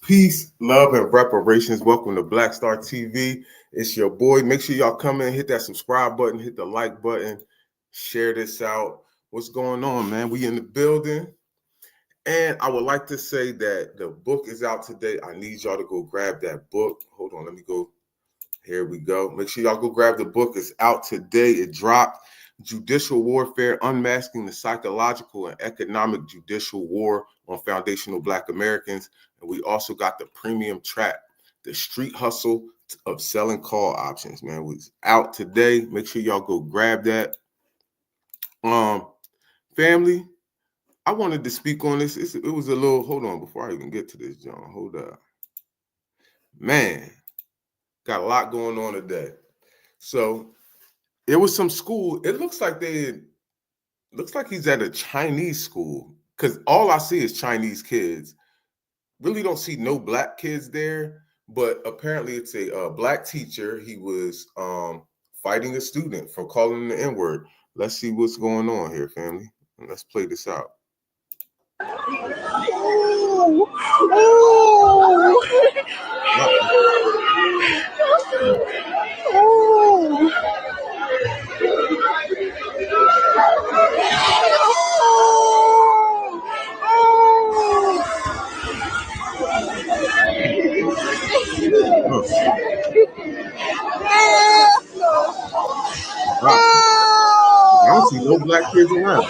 Peace, love, and reparations. Welcome to Black Star TV. It's your boy. Make sure y'all come in, hit that subscribe button, hit the like button, share this out. What's going on, man? We in the building. And I would like to say that the book is out today. I need y'all to go grab that book. Hold on, let me go. Here we go. Make sure y'all go grab the book. It's out today. It dropped. Judicial Warfare, Unmasking the Psychological and Economic Judicial War on Foundational Black Americans. And we also got the premium track, The Street Hustle of Selling Call Options, man. It's out today. Make sure y'all go grab that. Family, I wanted to speak on this. It was a little, hold on, before I even get to this, John. Hold up. Man, got a lot going on today. So it was some school. It looks like he's at a Chinese school, because all I see is Chinese kids. Really don't see no black kids there, but apparently it's a black teacher. He was fighting a student for calling him the N-word. Let's see what's going on here, family. And let's play this out. I don't see no black kids around.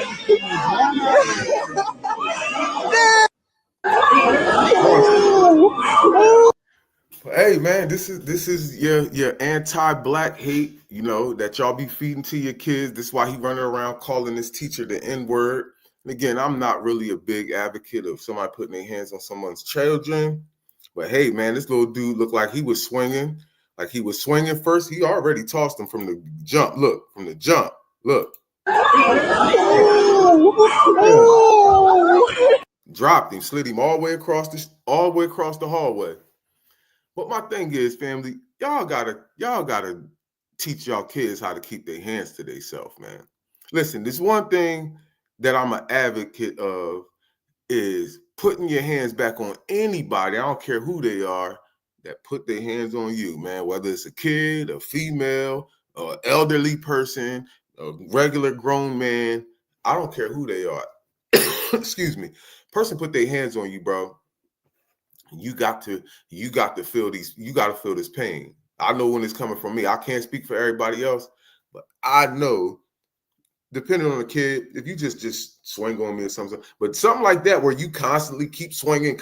Hey man, this is your anti-black hate, that y'all be feeding to your kids. This is why he running around calling this teacher the N-word. And again, I'm not really a big advocate of somebody putting their hands on someone's children. But hey man, this little dude looked like he was swinging. Like he was swinging first. He already tossed him from the jump. Look, from the jump. Look. Dropped him, slid him all the way across the hallway. But my thing is, family, y'all gotta teach y'all kids how to keep their hands to themselves, man. Listen, this one thing that I'm an advocate of is putting your hands back on anybody. I don't care who they are that put their hands on you, man. Whether it's a kid, a female, an elderly person, a regular grown man, I don't care who they are. Excuse me. Person put their hands on you, bro. You got to feel this pain. I know when it's coming from me. I can't speak for everybody else, but I know, depending on the kid, if you just swing on me or something, but something like that where you constantly keep swinging,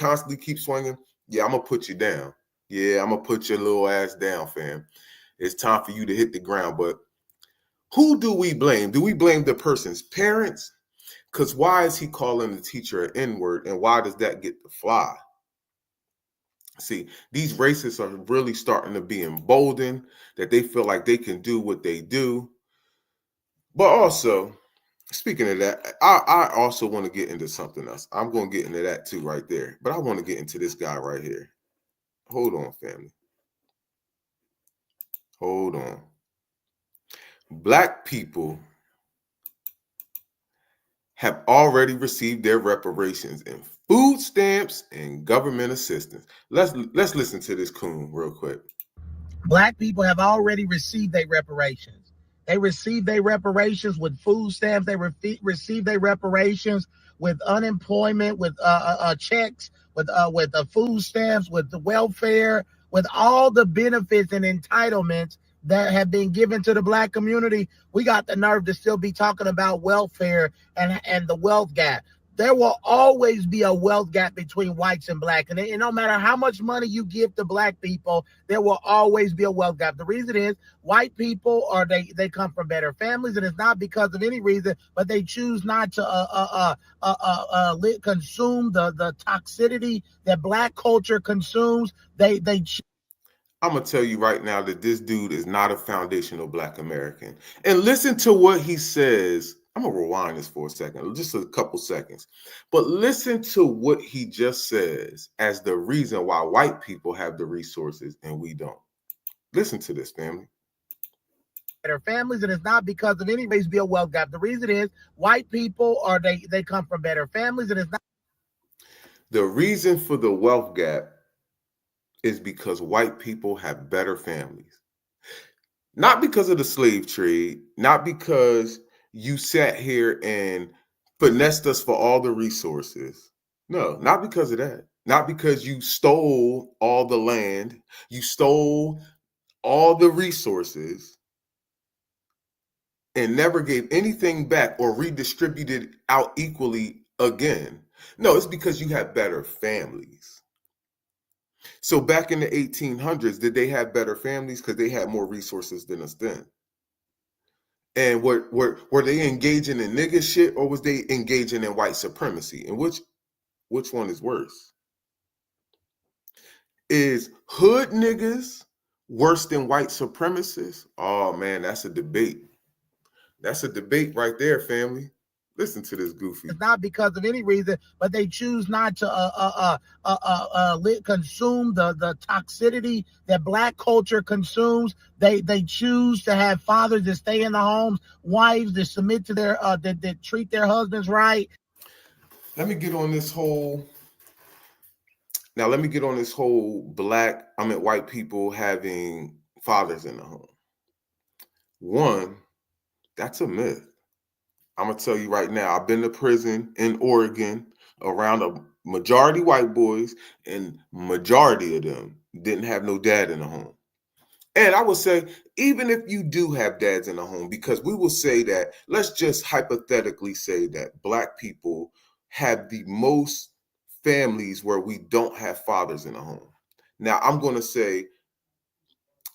yeah, I'm gonna put you down. Yeah, I'm gonna put your little ass down, fam. It's time for you to hit the ground. But who do we blame? Do we blame the person's parents? Because why is he calling the teacher an N-word, and why does that get to fly? See, these racists are really starting to be emboldened, that they feel like they can do what they do. But also, speaking of that, I also want to get into something else. I'm going to get into that too right there. But I want to get into this guy right here. Hold on, family. Hold on. Black people have already received their reparations in food stamps and government assistance. Let's listen to this coon real quick. Black people have already received their reparations. They received their reparations with food stamps. They received their reparations with unemployment, with checks, with food stamps, with the welfare, with all the benefits and entitlements that have been given to the Black community. We got the nerve to still be talking about welfare and the wealth gap. there will always be a wealth gap between whites and black. And no matter how much money you give to black people, there will always be a wealth gap. The reason is white people are they come from better families, and it's not because of any reason, but they choose not to consume the toxicity that black culture consumes. I'm gonna tell you right now that this dude is not a foundational black American. And listen to what he says. I'm gonna rewind this for a second, just a couple seconds. But listen to what he just says as the reason why white people have the resources and we don't. Listen to this, family. Better families, and it's not because of any race be a wealth gap. The reason is white people are they come from better families, and it's not. The reason for the wealth gap is because white people have better families. Not because of the slave trade, not because you sat here and finessed us for all the resources. No, not because of that. Not because you stole all the land, you stole all the resources and never gave anything back or redistributed out equally again. No, it's because you have better families. So back in the 1800s, did they have better families? Because they had more resources than us then. And were they engaging in nigga shit, or was they engaging in white supremacy? And which one is worse? Is hood niggas worse than white supremacists? Oh man, that's a debate. That's a debate right there, family. Listen to this goofy. It's not because of any reason, but they choose not to consume the toxicity that black culture consumes. They choose to have fathers that stay in the homes, wives that submit to their that treat their husbands right. Let me get on this whole. Now let me get on this whole white people having fathers in the home. One, that's a myth. I'm gonna tell you right now, I've been to prison in Oregon around a majority white boys, and majority of them didn't have no dad in the home. And I would say, even if you do have dads in the home, because we will say that, let's just hypothetically say that black people have the most families where we don't have fathers in the home. Now, I'm going to say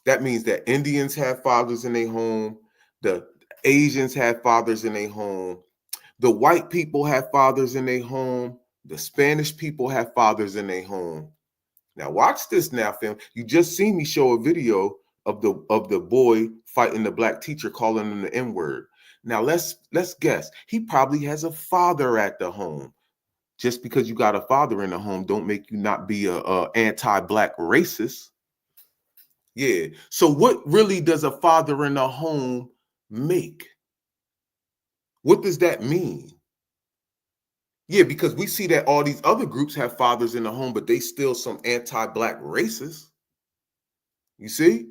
that means that Indians have fathers in their home, the Asians have fathers in their home, the white people have fathers in their home, the Spanish people have fathers in their home. Now watch this now, fam. You just seen me show a video of the boy fighting the black teacher, calling him the N-word. Now let's guess. He probably has a father at the home. Just because you got a father in the home don't make you not be a anti-black racist. Yeah. So what really does a father in the home make? What does that mean? Yeah, because we see that all these other groups have fathers in the home, but they still some anti-black racists. You see?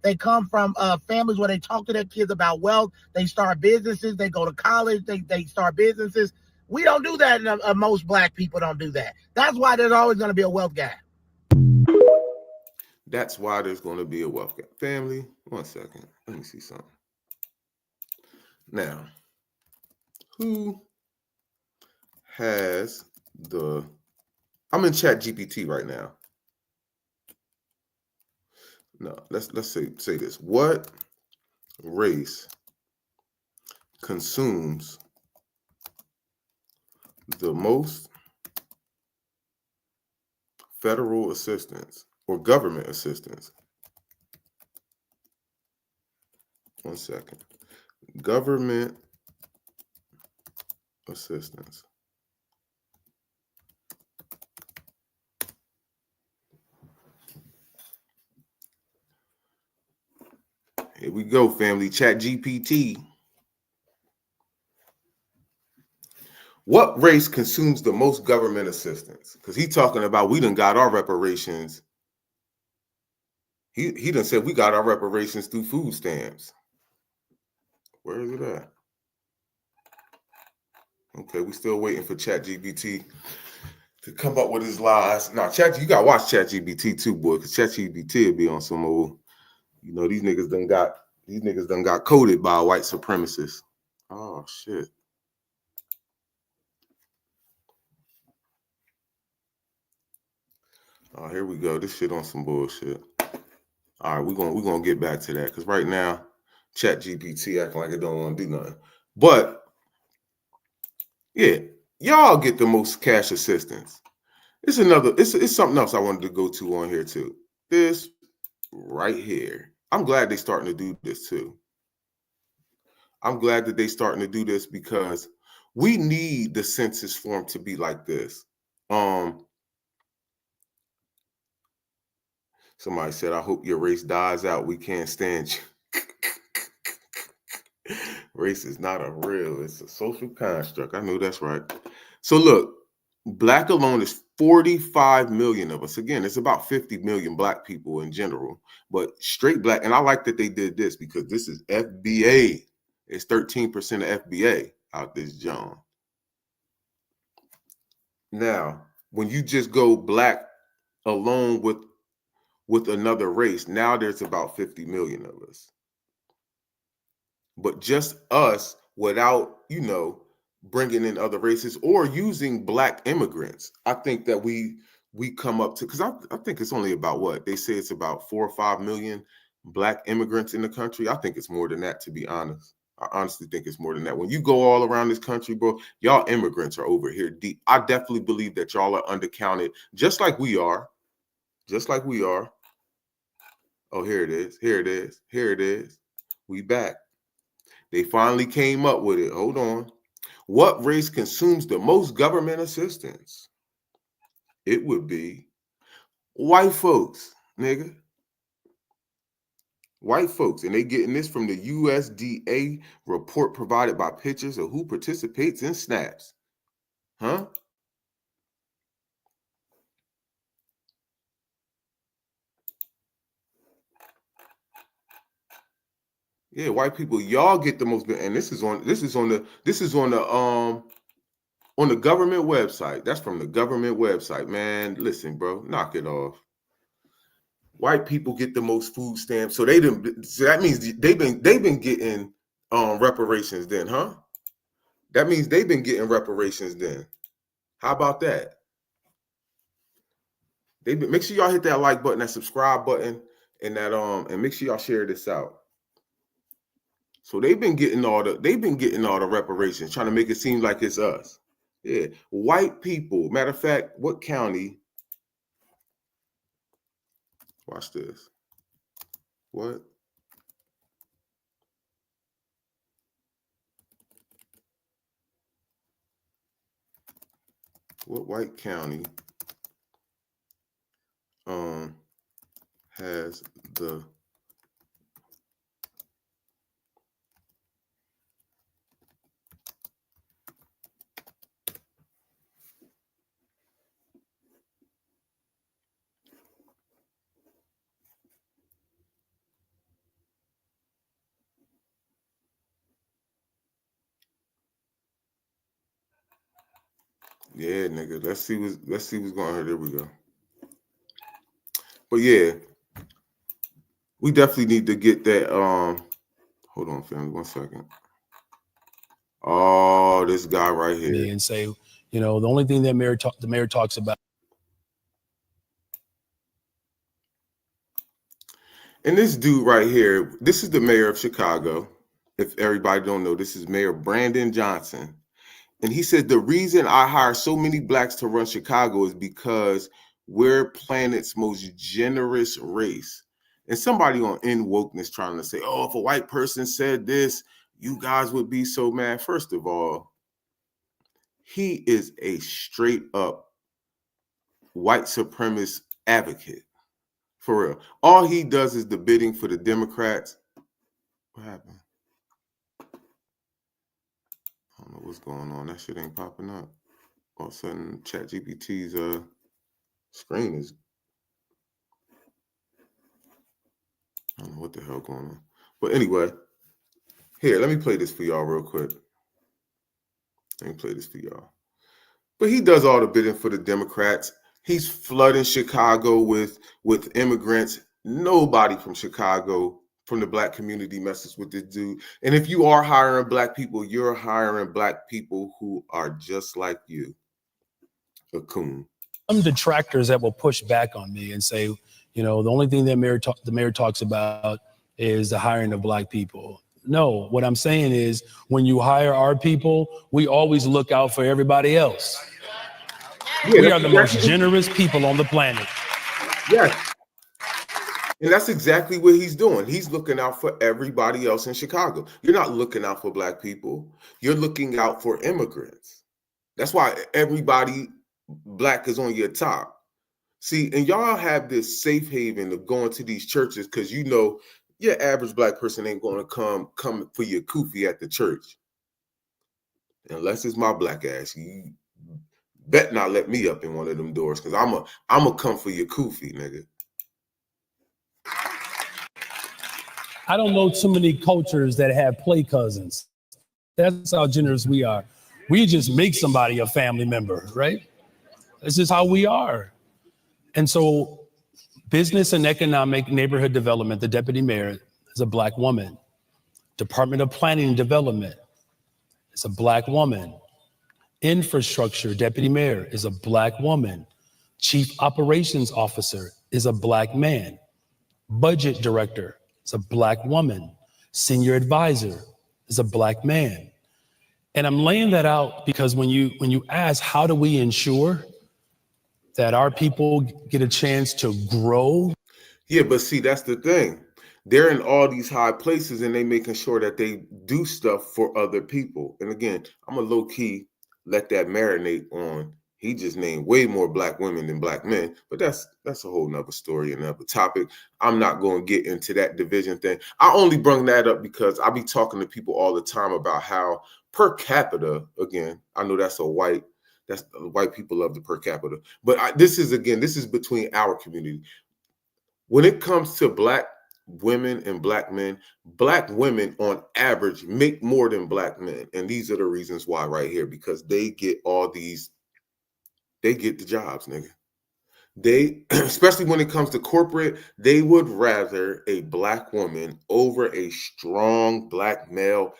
They come from families where they talk to their kids about wealth. They start businesses. They go to college. They start businesses. We don't do that. Most black people don't do that. That's why there's always going to be a wealth gap. That's why there's going to be a wealth gap. Family, 1 second. Let me see something. Now, who has the... I'm in Chat GPT right now. No, let's say this. What race consumes the most federal assistance or government assistance? 1 second. Government assistance. Here we go, family. Chat GPT. What race consumes the most government assistance? Because he talking about we done got our reparations. He done said we got our reparations through food stamps. Where is it at? Okay, we still waiting for ChatGPT to come up with his lies. Now, you gotta watch ChatGPT too, boy, because ChatGPT will be on some old, these niggas done got coded by a white supremacist. Oh shit. Oh, here we go. This shit on some bullshit. All right, we're gonna get back to that because right now, Chat GPT acting like it don't want to do nothing. But yeah, y'all get the most cash assistance. It's something else I wanted to go to on here too. This right here. I'm glad they're starting to do this too. I'm glad that they're starting to do this because we need the census form to be like this. Somebody said, I hope your race dies out. We can't stand you. Race is not a real, it's a social construct. I know that's right. So look, black alone is 45 million of us. Again, it's about 50 million black people in general, but straight black. And I like that they did this because this is FBA. It's 13% of FBA out this John. Now, when you just go black alone with another race, now there's about 50 million of us. But just us without, bringing in other races or using black immigrants, I think that we come up to, because I think it's only about what they say it's about 4 or 5 million black immigrants in the country. I think it's more than that, to be honest. I honestly think it's more than that. When you go all around this country, bro, y'all immigrants are over here deep. I definitely believe that y'all are undercounted, just like we are. Just like we are. Oh, here it is. Here it is. Here it is. We back. They finally came up with it. Hold on. What race consumes the most government assistance? It would be white folks, nigga. White folks. And they getting this from the USDA report provided by pictures of who participates in snaps. Huh? Yeah, white people, y'all get the most, and this is on the government website. That's from the government website, man. Listen, bro, knock it off. White people get the most food stamps, so they didn't. So that means they've been getting reparations then, huh? That means they've been getting reparations then. How about that? Make sure y'all hit that like button, that subscribe button, and that and make sure y'all share this out. So they've been getting all the reparations, trying to make it seem like it's us. Yeah, white people. Matter of fact, what county? Watch this. What? What white county has the Yeah, nigga. Let's see what's going on. There we go. But yeah, we definitely need to get that. Hold on, family, 1 second. Oh, this guy right here. And say, the only thing that the mayor talks about. And this dude right here, this is the mayor of Chicago. If everybody don't know, this is Mayor Brandon Johnson. And he said the reason I hire so many blacks to run Chicago is because we're planet's most generous race. And somebody on In Wokeness trying to say, oh, if a white person said this, you guys would be so mad. First of all, he is a straight up white supremacist advocate. For real. All he does is the bidding for the Democrats. What happened? I don't know what's going on. That shit ain't popping up. All of a sudden, ChatGPT's screen is. I don't know what the hell going on. But anyway, here, let me play this for y'all real quick. Let me play this for y'all. But he does all the bidding for the Democrats. He's flooding Chicago with immigrants. Nobody from Chicago, from the black community, messes with this dude. And if you are hiring black people, you're hiring black people who are just like you. A coon. some detractors that will push back on me and say, the only thing that the mayor talks about is the hiring of black people. No, what I'm saying is when you hire our people, we always look out for everybody else. Yeah, We that's are the most exactly, generous people on the planet. yes. And that's exactly what he's doing. He's looking out for everybody else in Chicago. You're not looking out for black people. You're looking out for immigrants. That's why everybody black is on your top. See, and y'all have this safe haven of going to these churches because your average black person ain't going to come for your kufi at the church. Unless it's my black ass. You bet not let me up in one of them doors because I'm a come for your kufi, nigga. I don't know too many cultures that have play cousins. That's how generous we are. We just make somebody a family member, right? This is how we are. And so business and economic neighborhood development, the deputy mayor is a black woman. Department of Planning and Development is a black woman. Infrastructure deputy mayor is a black woman. Chief operations officer is a black man. Budget director is a black woman. Senior advisor is a black man. And I'm laying that out because when you ask, how do we ensure that our people get a chance to grow? Yeah, but see, that's the thing. They're in all these high places and they making sure that they do stuff for other people. And again, I'm a low key let that marinate on. He just named way more black women than black men, but that's a whole nother story, another topic. I'm not going to get into that division thing. I only bring that up because I be talking to people all the time about how per capita, again, I know that's white people love the per capita, but this is between our community. When it comes to black women and black men, black women on average make more than black men. And these are the reasons why right here, because they get the jobs, nigga. They, especially when it comes to corporate, they would rather a black woman over a strong black male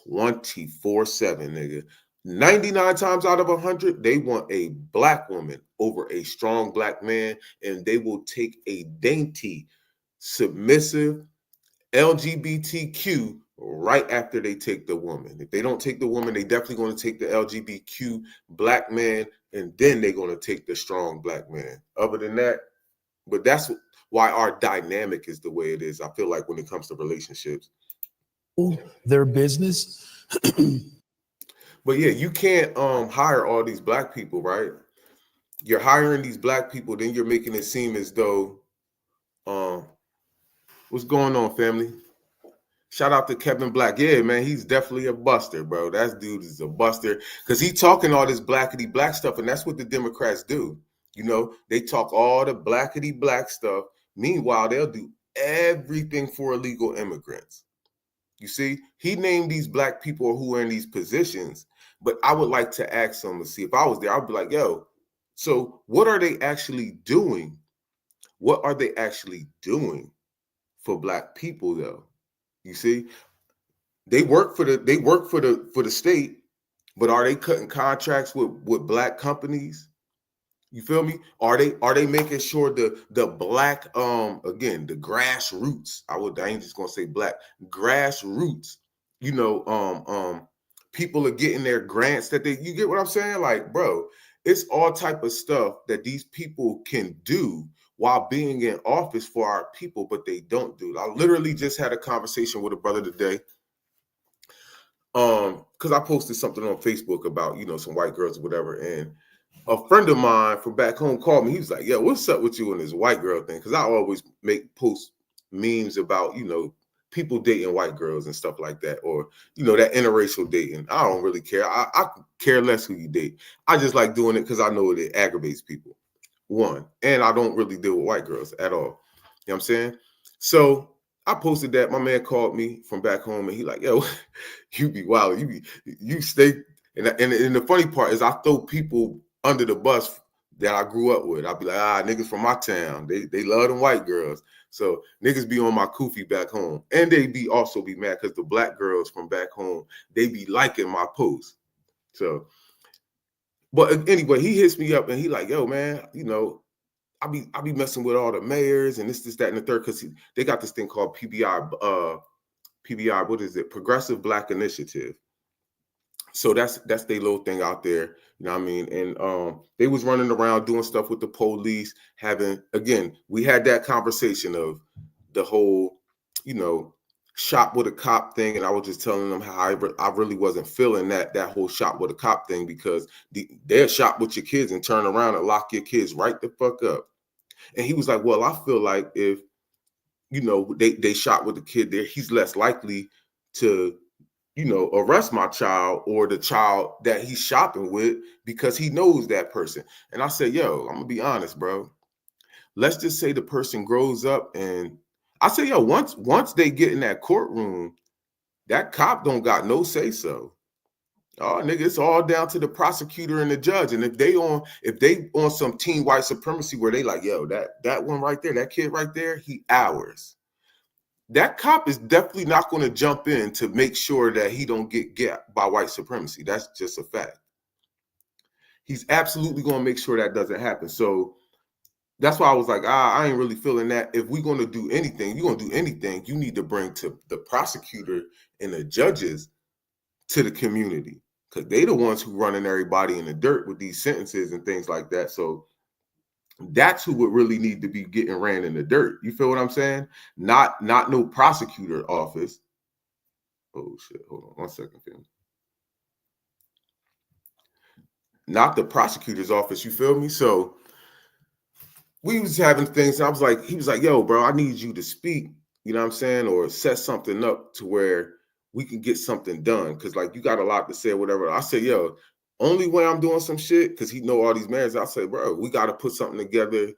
24/7, nigga. 99 times out of 100, they want a black woman over a strong black man, and they will take a dainty, submissive LGBTQ right after they take the woman. If they don't take the woman, they definitely going to take the LGBTQ black man, and then they're going to take the strong black man. Other than that, but that's why our dynamic is the way it is. I feel like when it comes to relationships, their business. But yeah, you can't hire all these black people, right? You're hiring these black people, then you're making it seem as though what's going on, family? Shout out to Kevin Black. Yeah, man, he's definitely a buster, bro. That dude is a buster because he talking all this blackity black stuff, and that's what the Democrats do. They talk all the blackity black stuff. Meanwhile, they'll do everything for illegal immigrants. You see, he named these black people who are in these positions, but I would like to ask him to see if I was there, I'd be like, yo, so what are they actually doing? What are they actually doing for black people, though? You see, they work for the state, but are they cutting contracts with black companies? You feel me? Are they making sure the black again the grassroots? I ain't just gonna say black grassroots. People are getting their grants that you get what I'm saying? Like, bro, it's all type of stuff that these people can do while being in office for our people, but they don't do. I literally just had a conversation with a brother today. Because I posted something on Facebook about, some white girls or whatever, and a friend of mine from back home called me. He was like, "Yo, what's up with you and this white girl thing?" Because I always post memes about, people dating white girls and stuff like that, or that interracial dating. I don't really care. I care less who you date. I just like doing it because I know it aggravates people. One, and I don't really deal with white girls at all. You know what I'm saying? So I posted that. My man called me from back home, and he like, "Yo, you be wild. You stay." And the funny part is I throw people under the bus that I grew up with. I'll be like, niggas from my town. They love them white girls. So niggas be on my kufi back home. And they also be mad because the black girls from back home, they be liking my posts. So But anyway, he hits me up and he like, yo, man, you know, I be messing with all the mayors and this, that, and the third, because they got this thing called PBI, what is it? Progressive Black Initiative. So that's their little thing out there, you know what I mean? And they was running around doing stuff with the police, having, again, we had that conversation of the whole, you know, shop with a cop thing, and I was just telling them how I really wasn't feeling that whole shop with a cop thing, because they'll shop with your kids and turn around and lock your kids right the fuck up. And he was like, well, I feel like if, you know, they shot with the kid there, he's less likely to, you know, arrest my child or the child that he's shopping with, because he knows that person. And I said, yo, I'm gonna be honest, bro. Let's just say the person grows up, and I say, yo, once they get in that courtroom, that cop don't got no say so. Oh, nigga, it's all down to the prosecutor and the judge. And if they on some teen white supremacy where they like, yo, that one right there, that kid right there, he ours. That cop is definitely not going to jump in to make sure that he don't get by white supremacy. That's just a fact. He's absolutely going to make sure that doesn't happen. So that's why I was like, I ain't really feeling that. If we're going to do anything, you're going to do anything, you need to bring to the prosecutor and the judges to the community, because they the ones who running everybody in the dirt with these sentences and things like that. So that's who would really need to be getting ran in the dirt. You feel what I'm saying? Not no prosecutor office. Oh shit! Hold on 1 second, fam. Not the prosecutor's office. You feel me? So we was having things. I was like, he was like, yo, bro, I need you to speak. You know what I'm saying? Or set something up to where we can get something done. Cause like you got a lot to say or whatever. I said, yo, only way I'm doing some shit, because he know all these mans. I said, bro, we got to put something together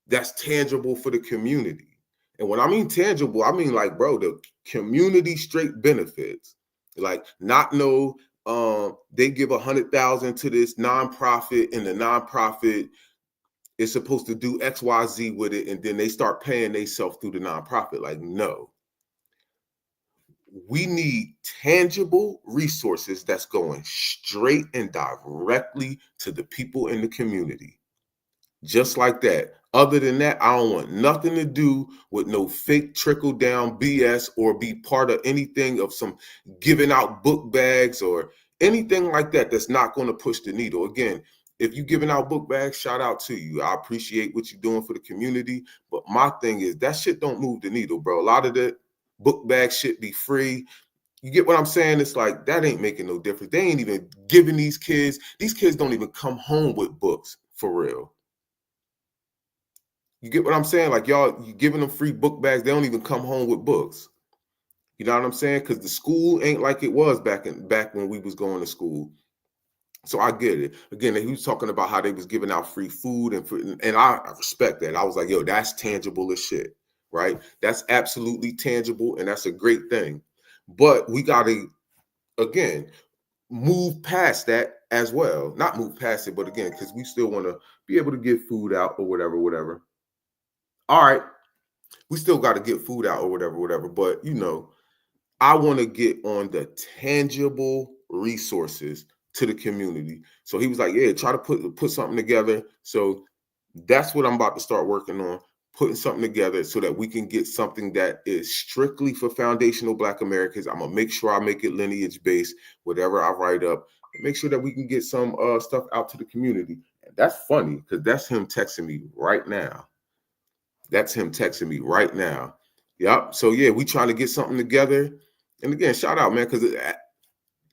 that's tangible for the community. And when I mean tangible, I mean like, bro, the community straight benefits. Like, not no, they give 100,000 to this nonprofit, and the nonprofit is supposed to do XYZ with it, and then they start paying themselves through the nonprofit. Like, no. We need tangible resources that's going straight and directly to the people in the community. Just like that. Other than that, I don't want nothing to do with no fake trickle down BS or be part of anything of some giving out book bags or anything like that that's not going to push the needle. Again, if you're giving out book bags, shout out to you. I appreciate what you're doing for the community. But my thing is, that shit don't move the needle, bro. A lot of the book bag shit be free. You get what I'm saying? It's like, that ain't making no difference. They ain't even giving these kids don't even come home with books for real. You get what I'm saying? Like, y'all, you giving them free book bags. They don't even come home with books. You know what I'm saying? Because the school ain't like it was back when we was going to school. So I get it. Again, he was talking about how they was giving out free food and I respect that. I was like, yo, that's tangible as shit, right? That's absolutely tangible, and that's a great thing. But we got to, again, move past that as well. Not move past it, but again, because we still want to be able to give food out or whatever. All right, we still got to get food out or whatever. But, you know, I want to get on the tangible resources to the community. So he was like, yeah, try to put something together. So that's what I'm about to start working on, putting something together so that we can get something that is strictly for foundational Black Americans. I'm going to make sure I make it lineage based, whatever I write up, and make sure that we can get some stuff out to the community. And that's funny, because that's him texting me right now. Yep. So yeah, we trying to get something together. And again, shout out, man, because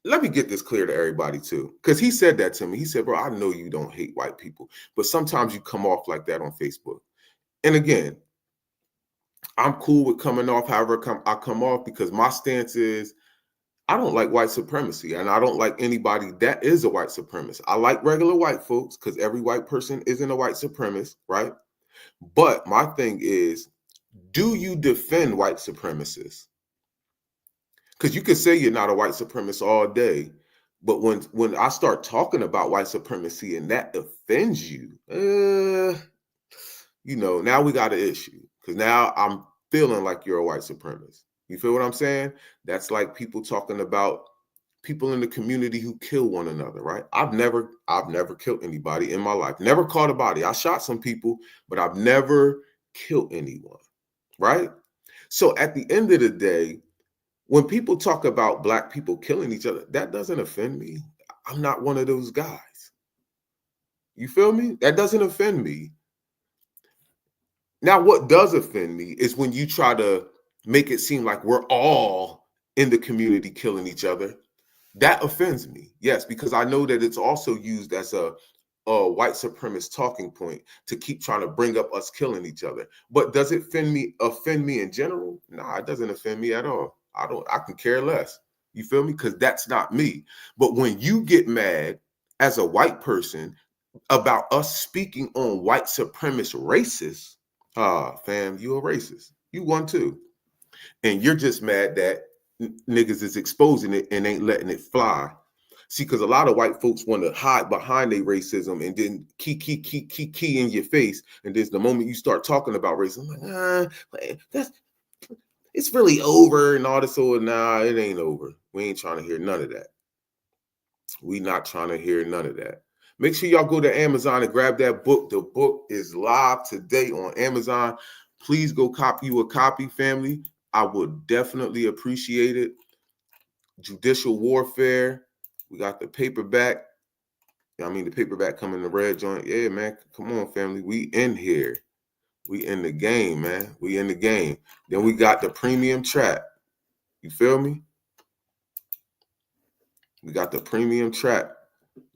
let me get this clear to everybody too. Because he said that to me. He said, bro, I know you don't hate white people, but sometimes you come off like that on Facebook. And again, I'm cool with coming off however I come off, because my stance is I don't like white supremacy, and I don't like anybody that is a white supremacist. I like regular white folks, because every white person isn't a white supremacist, right? But my thing is, do you defend white supremacists? Because you can say you're not a white supremacist all day, but when I start talking about white supremacy and that offends you, you know, now we got an issue, because now I'm feeling like you're a white supremacist. You feel what I'm saying? That's like people talking about people in the community who kill one another, right? I've never killed anybody in my life. Never caught a body. I shot some people, but I've never killed anyone, right? So at the end of the day, when people talk about Black people killing each other, that doesn't offend me. I'm not one of those guys. You feel me? That doesn't offend me. Now, what does offend me is when you try to make it seem like we're all in the community killing each other. That offends me. Yes, because I know that it's also used as a white supremacist talking point to keep trying to bring up us killing each other. But does it offend me in general? Nah, it doesn't offend me at all. I can care less. You feel me? Because that's not me. But when you get mad as a white person about us speaking on white supremacist racists, fam, you a racist. You one too. And you're just mad that niggas is exposing it and ain't letting it fly. See, because a lot of white folks want to hide behind their racism and then key in your face. And then the moment you start talking about racism, like, it's really over and all this. So nah, it ain't over. We ain't trying to hear none of that. We not trying to hear none of that. Make sure y'all go to Amazon and grab that book. The book is live today on Amazon. Please go copy you a copy, family. I would definitely appreciate it. Judicial Warfare. We got the paperback. I mean, the paperback coming in the red joint. Yeah, man. Come on, family. We in here. We in the game, man. We in the game. Then we got the premium trap. You feel me? We got the premium trap.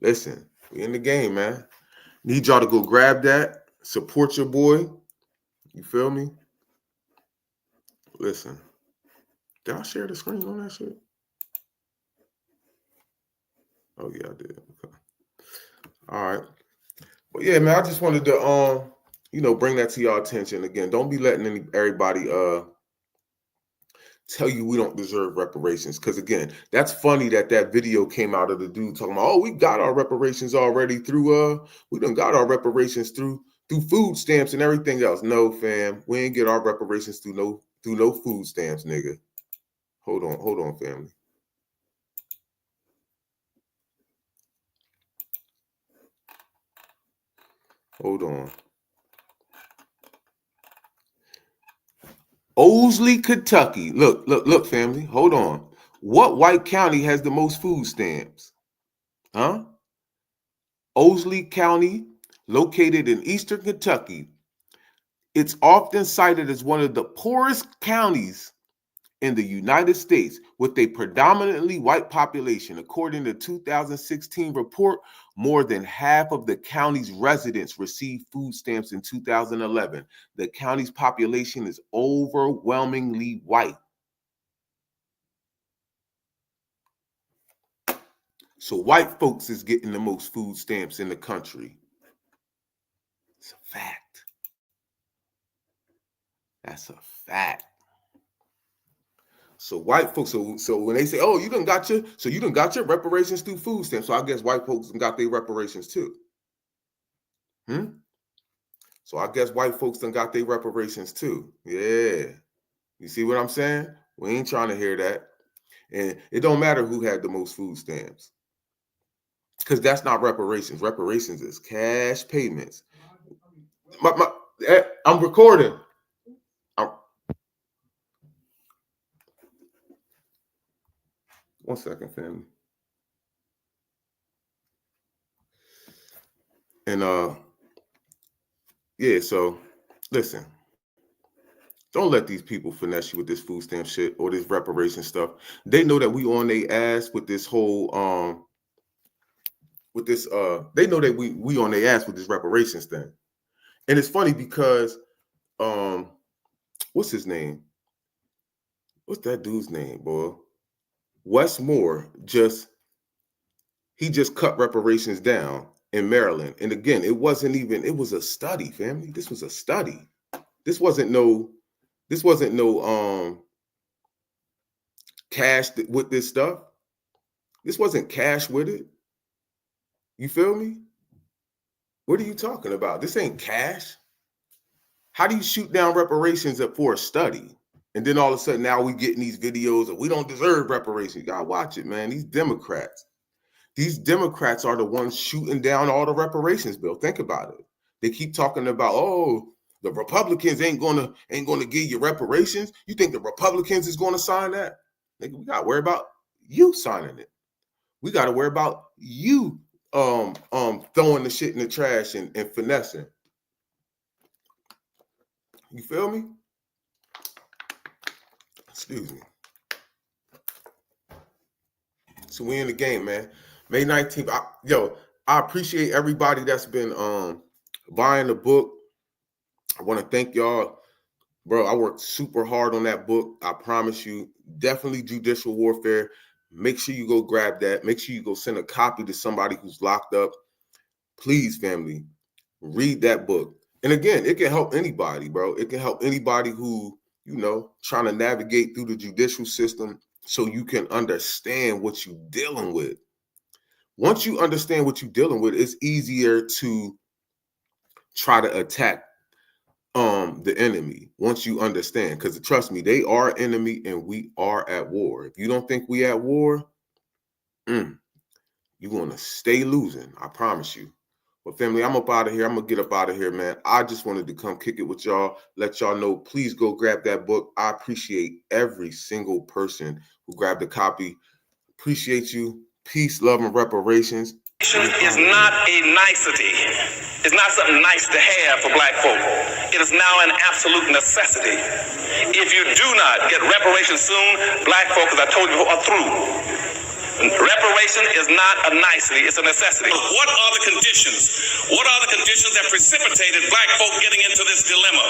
Listen, we in the game, man. Need y'all to go grab that. Support your boy. You feel me? Listen. Did I share the screen on that shit? Oh, yeah, I did. Okay. All right. But yeah, man, I just wanted to bring that to y'all attention. Again, don't be letting everybody tell you we don't deserve reparations. Because again, that's funny that video came out of the dude talking about, oh, we got our reparations already through we done got our reparations through food stamps and everything else. No, fam, we ain't get our reparations through no food stamps, nigga. Hold on, family. Hold on. Owsley, Kentucky. Look, family. Hold on. What white county has the most food stamps? Huh? Owsley County, located in eastern Kentucky. It's often cited as one of the poorest counties in the United States with a predominantly white population. According to a 2016 report, more than half of the county's residents received food stamps in 2011. The county's population is overwhelmingly white. So white folks is getting the most food stamps in the country. It's a fact. That's a fact. So white folks, so when they say, oh, you done got your reparations through food stamps. So I guess white folks done got their reparations too. So I guess white folks done got their reparations too. Yeah. You see what I'm saying? We ain't trying to hear that. And it don't matter who had the most food stamps. Because that's not reparations. Reparations is cash payments. I'm recording. One second, family. And yeah, so listen. Don't let these people finesse you with this food stamp shit or this reparation stuff. They know that we on their ass with this whole they know that we on their ass with this reparations thing. And it's funny because what's his name? What's that dude's name, boy? Wes Moore just cut reparations down in Maryland. And again, it was a study, family. This was a study. This wasn't no cash with this stuff. This wasn't cash with it. You feel me? What are you talking about? This ain't cash. How do you shoot down reparations for a study? And then all of a sudden now we getting these videos of we don't deserve reparations. You gotta watch it, man. These Democrats are the ones shooting down all the reparations bill. Think about it. They keep talking about, oh, the Republicans ain't gonna give you reparations. You think the Republicans is gonna sign that? Nigga, we gotta worry about you signing it. We gotta worry about you throwing the shit in the trash and finessing. You feel me? Excuse me. So we in the game, man. May 19th. I appreciate everybody that's been buying the book. I want to thank y'all. Bro, I worked super hard on that book. I promise you. Definitely Judicial Warfare. Make sure you go grab that. Make sure you go send a copy to somebody who's locked up. Please, family, read that book. And again, it can help anybody, bro. It can help anybody who, trying to navigate through the judicial system so you can understand what you're dealing with. Once you understand what you're dealing with, it's easier to try to attack the enemy once you understand. Because trust me, they are enemy and we are at war. If you don't think we at war, you're going to stay losing. I promise you. But family, I'm up out of here. I'm going to get up out of here, man. I just wanted to come kick it with y'all. Let y'all know, please go grab that book. I appreciate every single person who grabbed a copy. Appreciate you. Peace, love, and reparations. Is not a nicety. It's not something nice to have for black folk. It is now an absolute necessity. If you do not get reparations soon, black folk, as I told you before, are through. Reparation is not a nicety, it's a necessity. What are the conditions? What are the conditions that precipitated black folk getting into this dilemma?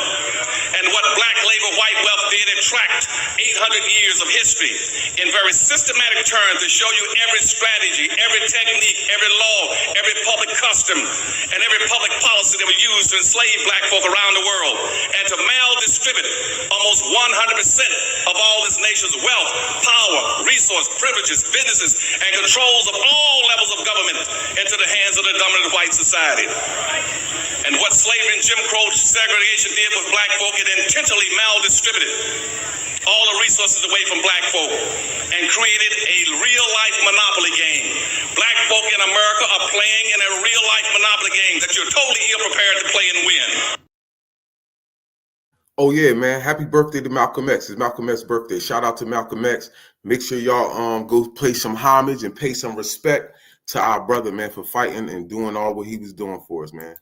And what black labor, white wealth did, it tracked 800 years of history in very systematic terms to show you every strategy, every technique, every law, every public custom, and every public policy that was used to enslave black folk around the world and to maldistribute almost 100% of all this nation's wealth, power, resource, privileges, businesses, and controls of all levels of government into the hands of the dominant white society. And what slavery and Jim Crow segregation did with black folk, it intentionally maldistributed all the resources away from black folk and created a real-life monopoly game. Black folk in America are playing in a real-life monopoly game that you're totally ill-prepared to play and win. Oh yeah, man. Happy birthday to Malcolm X. It's Malcolm X's birthday. Shout out to Malcolm X. Make sure y'all go pay some homage and pay some respect to our brother, man, for fighting and doing all what he was doing for us, man.